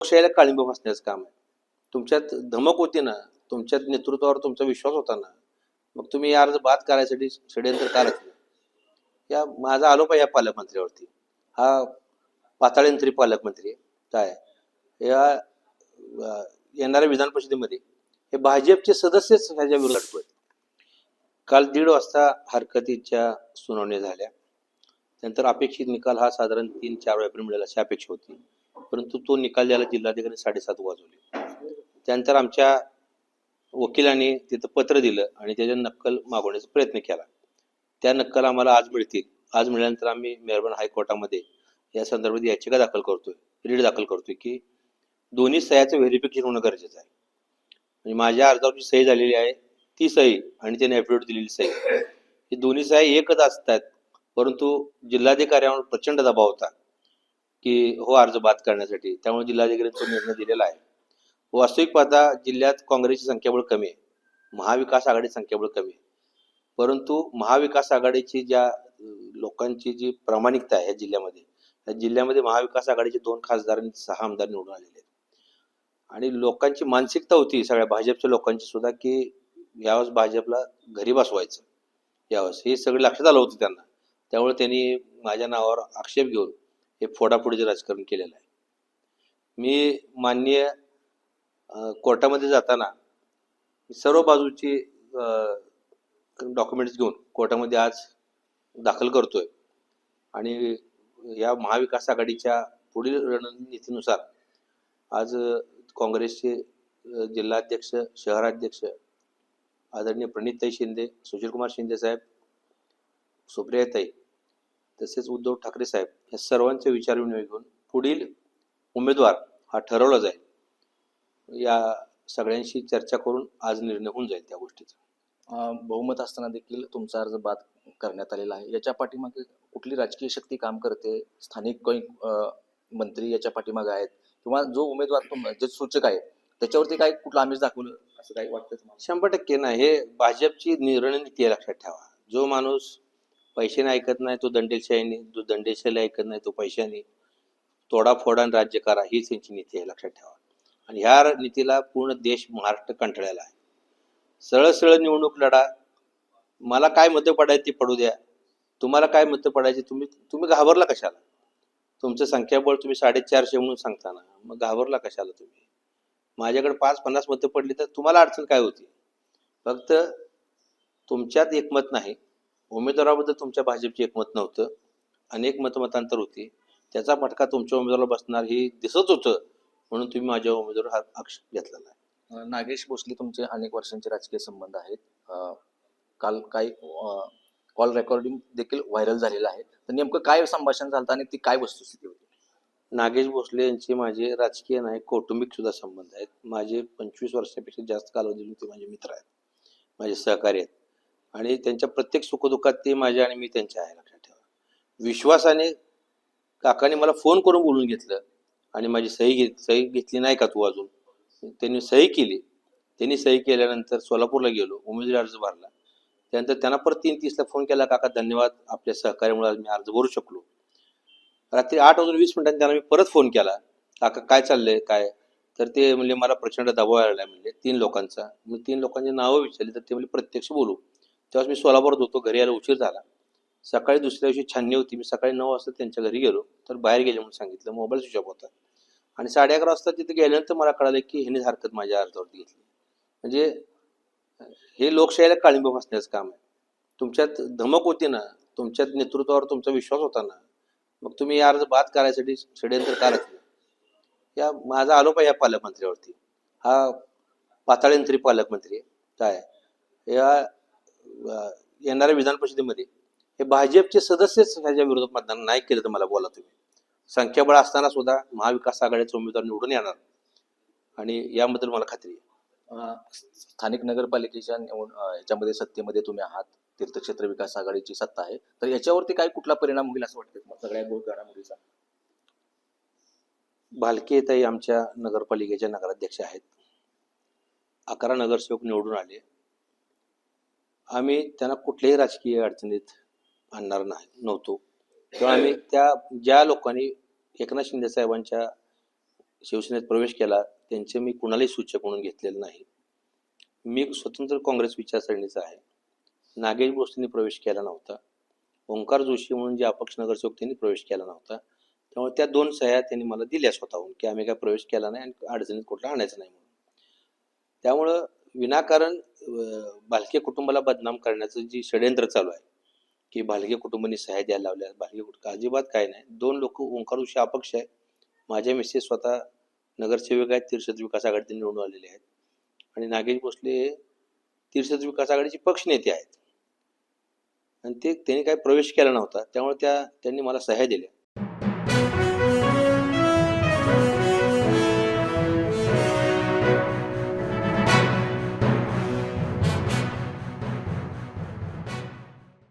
लोकशाहीला काळिंब फासण्याचं काम आहे. तुमच्यात धमक होती ना, तुमच्यात नेतृत्वावर तुमचा विश्वास होता ना, मग तुम्ही या अर्ज बाद करायसाठी षडयंत्र का रचलं? या माझा आरोप आहे या पालकमंत्र्यावरती. हा पाताळयंत्री पालकमंत्री आहे. काय या येणाऱ्या विधान परिषदेमध्ये हे भाजपचे सदस्यच ह्याच्या विरोधात आहेत. काल 1:30 वाजता हरकतीच्या सुनावण्या झाल्या. त्यानंतर अपेक्षित निकाल हा साधारण 3-4 वेळापर्यंत मिळेल अशी अपेक्षा होती, परंतु तो निकाल द्यायला जिल्हाधिकारी 7:30 वाजवले. त्यानंतर आमच्या वकिलांनी तिथं पत्र दिलं आणि त्याच्या नक्कल मागवण्याचा प्रयत्न केला. त्या नक्कल आम्हाला आज मिळतील. आज मिळाल्यानंतर आम्ही मेहरबान हायकोर्टामध्ये या संदर्भात याचिका दाखल करतोय, रीट दाखल करतोय की दोन्ही सह्याचं व्हेरिफिकेशन होणं गरजेचं आहे. म्हणजे माझ्या अर्जावरची सही झालेली आहे ती सही आणि त्याने ॲफिडेव्हिट दिलेली सही ही दोन्ही सह्या एकच असतात, परंतु जिल्हाधिकाऱ्यांवर प्रचंड दबाव होता की हो अर्ज बाद करण्यासाठी, त्यामुळे जिल्हाधिकाऱ्यांचा निर्णय दिलेला आहे. वास्तविक पाहता जिल्ह्यात काँग्रेसची संख्याबळ कमी आहे, महाविकास आघाडीची संख्याबळ कमी आहे, परंतु महाविकास आघाडीची ज्या लोकांची जी प्रामाणिकता आहे या जिल्ह्यामध्ये महाविकास आघाडीचे 2 खासदार आणि 6 आमदार निवडून आलेले आहेत. आणि लोकांची मानसिकता होती सगळ्या भाजपच्या लोकांची सुद्धा की यावेळेस भाजपला घरी बसवायचं, यावेळेस हे सगळं लक्षात आलं होतं त्यांना. त्यामुळे त्यांनी माझ्या नावावर आक्षेप घेऊन हे फोडाफोडीचं राजकारण केलेलं आहे. मी माननीय कोर्टामध्ये जाताना सर्व बाजूची डॉक्युमेंट्स घेऊन कोर्टामध्ये आज दाखल करतोय आणि या महाविकास आघाडीच्या पुढील रणनीतीनुसार आज काँग्रेसचे जिल्हाध्यक्ष, शहराध्यक्ष आदरणीय प्रणितताई शिंदे, सुशीलकुमार शिंदे साहेब, सुप्रियाताई तसेच उद्धव ठाकरे साहेब या सर्वांचे विचारविनिमय घेऊन पुढील उमेदवार हा ठरवला जाईल. या सगळ्यांशी चर्चा करून आज निर्णय होऊन जाईल त्या गोष्टीचा. बहुमत असताना देखील तुमचा अर्ज बाद करण्यात आलेला आहे. याच्या पाठीमागे कुठली राजकीय शक्ती काम करते? स्थानिक काही मंत्री याच्या पाठीमागे आहेत किंवा जो उमेदवार जे सूचक आहे त्याच्यावरती काय कुठलं आमिष दाखवलं असं काही वाटतं तुम्हाला? 100% नाही. हे भाजपची रणनीती आहे, लक्षात ठेवा. जो माणूस पैशाने ऐकत नाही तो दंडेशाहीने, जो दंडेशाहीला ऐकत नाही तो पैशाने, तोडाफोडा आणि राज्य करा हीच त्यांची नीती आहे, लक्षात ठेवा. आणि ह्या नीतीला पूर्ण देश महाराष्ट्र कंटाळलेला आहे. सरळ सरळ निवडणूक लढा, मला काय मतं पडायची ती पडू द्या, तुम्हाला काय मतं पडायची तुम्ही घाबरला कशाला? तुमचं संख्याबळ तुम्ही 450 म्हणून सांगता ना, मग घाबरला कशाला तुम्ही? माझ्याकडे 5-50 मतं पडली तर तुम्हाला अडचण काय होती? फक्त तुमच्यात एकमत नाही, उमेदवाराबद्दल तुमच्या भाजपची एकमत नव्हतं, अनेक मतमतांतर होती, त्याचा फटका तुमच्या उमेदवाराला बसणार हे दिसत होतं, म्हणून तुम्ही माझ्या उमेदवारावर हा आक्षेप घेतलेला आहे. नागेश भोसले तुमचे अनेक वर्षांचे राजकीय संबंध आहेत. काल काही कॉल रेकॉर्डिंग देखील व्हायरल झालेलं आहे. तर नेमकं काय संभाषण झालं आणि ती काय वस्तुस्थिती होती? नागेश भोसले यांचे माझे राजकीय नाही कौटुंबिक सुद्धा संबंध आहेत. माझे 25 वर्षापेक्षा जास्त कालावधीचे ते माझे मित्र आहेत, माझे सहकारी आहेत आणि त्यांच्या प्रत्येक सुखदुःखात ते माझे आणि मी त्यांचे आहे, लक्षात ठेवा. विश्वासाने काकाने मला फोन करून बोलून घेतलं आणि माझी सही घेतली नाही का तू अजून? त्यांनी सही केली. त्यांनी सही केल्यानंतर सोलापूरला गेलो, उमेदवारी अर्ज भरला. त्यानंतर त्यांना परत 3:30ला फोन केला, काका धन्यवाद आपल्या सहकार्यामुळे मी अर्ज भरू शकलो. रात्री 8:20 त्यांना मी परत फोन केला, काका काय चाललंय काय? तर ते म्हणले मला प्रचंड दबाव आलेला आहे, म्हणजे 3 लोकांचा. मी 3 लोकांची नावं विचारली तर ते म्हणजे प्रत्यक्ष बोलू. तेव्हा मी सोलापूरात होतो, घरी यायला उशीर झाला. सकाळी दुसऱ्या दिवशी छाननी होती, मी सकाळी 9 वाजता त्यांच्या घरी गेलो, तर बाहेर गेले म्हणून सांगितलं, मोबाईल स्विच ऑफ होता. आणि 11:30 वाजता तिथे गेल्यानंतर मला कळालं की ह्यांनीच हरकत माझ्या अर्जावरती घेतली. म्हणजे हे लोकशाहीला काळिंब फासण्याचं काम आहे. तुमच्यात धमक होती ना, तुमच्यात नेतृत्वावर तुमचा विश्वास होता ना, मग तुम्ही या अर्ज बाद करायसाठी षडयंत्र का रचलं? या माझा आरोप आहे या पालकमंत्र्यावरती. हा पाताळयंत्री पालकमंत्री आहे. काय या येणाऱ्या विधान परिषदेमध्ये हे भाजपचे सदस्यच ह्याच्या विरोधात मतदान नाही केलं तर मला बोला तुम्ही. संख्याबळ असताना सुद्धा महाविकास आघाडीचा उमेदवार निवडून येणार आणि याबद्दल मला खात्री आहे. स्थानिक नगरपालिकेच्या याच्यामध्ये सत्तेमध्ये तुम्ही आहात, तीर्थक्षेत्र विकास आघाडीची सत्ता आहे, तर याच्यावरती काय कुठला परिणाम होईल असं वाटतं सगळ्या घडामोडीचा? भालकेताई आमच्या नगरपालिकेच्या नगराध्यक्ष आहेत. 11 नगरसेवक निवडून आले. आम्ही त्यांना कुठल्याही राजकीय अडचणीत आणणार नव्हतो. तेव्हा आम्ही ज्या लोकांनी एकनाथ शिंदे साहेबांच्या शिवसेनेत प्रवेश केला त्यांचे मी कुणालाही सूचक म्हणून घेतलेलं नाही. मी स्वतंत्र काँग्रेस विचारसरणीचा आहे. नागेश भोसलेंनी प्रवेश केला नव्हता. ओंकार जोशी म्हणून जे अपक्ष नगरसेवक त्यांनी प्रवेश केला नव्हता. त्यामुळे त्या 2 सह्या त्यांनी मला दिल्या स्वतःहून की आम्ही काय प्रवेश केला नाही आणि अडचणीत कुठला आणायचं नाही म्हणून. त्यामुळं विनाकारण भालके कुटुंबाला बदनाम करण्याचं जी षडयंत्र चालू आहे की भालके कुटुंबांनी सह्या द्यायला लावल्या, भालके कुटुंब अजिबात काय नाही. 2 लोक ओंकार जोशी अपक्ष आहे. माझ्या मिसेस स्वतः नगरसेवक आहेत, तीर्थक्षेत्र विकास आघाडीतून निवडून आलेले आहेत आणि नागेश भोसले हे तीर्थक्षेत्र विकास आघाडीचे पक्ष नेते आहेत आणि त्यांनी काही प्रवेश केला नव्हता. त्यामुळे त्यांनी मला सह्या दिल्या.